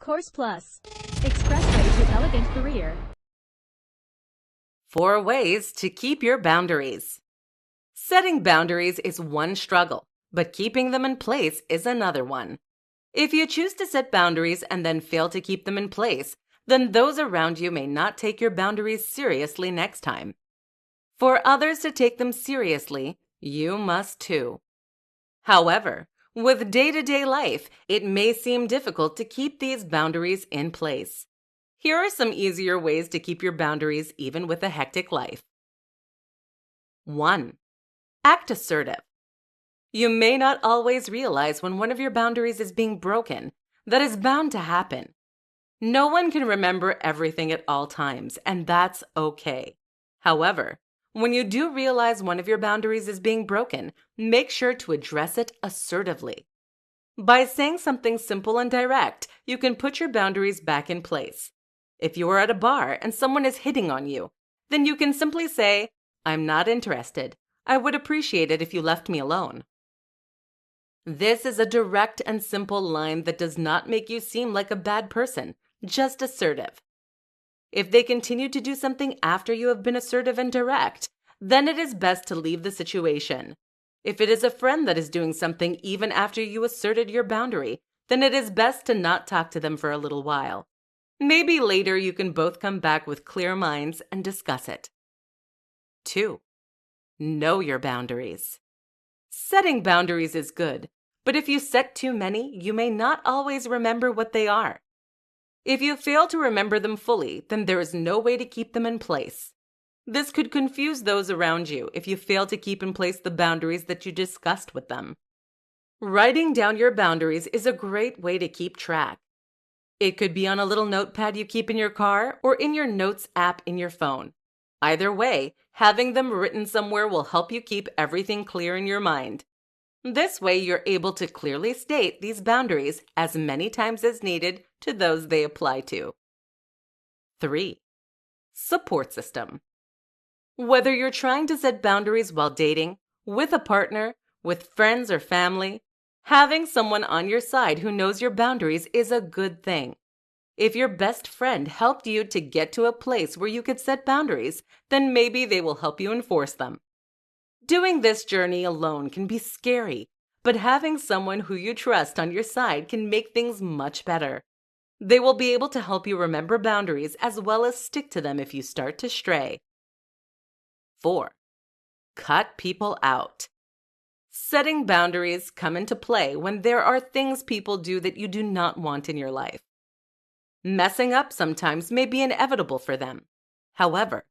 Course Plus. Expressway to elegant career. 4 ways to keep your boundaries. Setting boundaries is one struggle, but keeping them in place is another one. If you choose to set boundaries and then fail to keep them in place, then those around you may not take your boundaries seriously next time. For others to take them seriously, you must too. However, with day-to-day life, it may seem difficult to keep these boundaries in place. Here are some easier ways to keep your boundaries even with a hectic life. 1. Act assertive. You may not always realize when one of your boundaries is being broken. That is bound to happen. No one can remember everything at all times, and that's okay. However, when you do realize one of your boundaries is being broken, make sure to address it assertively. By saying something simple and direct, you can put your boundaries back in place. If you are at a bar and someone is hitting on you, then you can simply say, "I'm not interested. I would appreciate it if you left me alone." This is a direct and simple line that does not make you seem like a bad person, just assertive. If they continue to do something after you have been assertive and direct, then it is best to leave the situation. If it is a friend that is doing something even after you asserted your boundary, then it is best to not talk to them for a little while. Maybe later you can both come back with clear minds and discuss it. 2. Know your boundaries. Setting boundaries is good, but if you set too many, you may not always remember what they are. If you fail to remember them fully, then there is no way to keep them in place. This could confuse those around you if you fail to keep in place the boundaries that you discussed with them. Writing down your boundaries is a great way to keep track. It could be on a little notepad you keep in your car or in your notes app in your phone. Either way, having them written somewhere will help you keep everything clear in your mind. This way, you're able to clearly state these boundaries as many times as needed to those they apply to. 3. Support system. Whether you're trying to set boundaries while dating, with a partner, with friends or family, having someone on your side who knows your boundaries is a good thing. If your best friend helped you to get to a place where you could set boundaries, then maybe they will help you enforce them. Doing this journey alone can be scary, but having someone who you trust on your side can make things much better. They will be able to help you remember boundaries as well as stick to them if you start to stray. 4. Cut people out. Setting boundaries come into play when there are things people do that you do not want in your life. Messing up sometimes may be inevitable for them. However,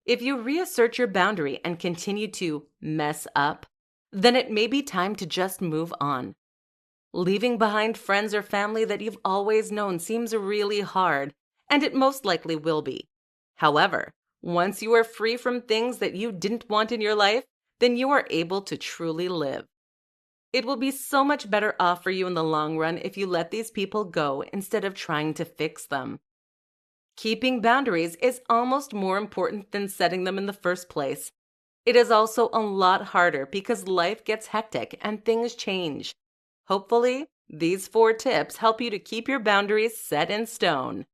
if you reassert your boundary and continue to mess up, then it may be time to just move on. Leaving behind friends or family that you've always known seems really hard, and it most likely will be. However, once you are free from things that you didn't want in your life, then you are able to truly live. It will be so much better off for you in the long run if you let these people go instead of trying to fix them. Keeping boundaries is almost more important than setting them in the first place. It is also a lot harder because life gets hectic and things change. Hopefully, these 4 tips help you to keep your boundaries set in stone.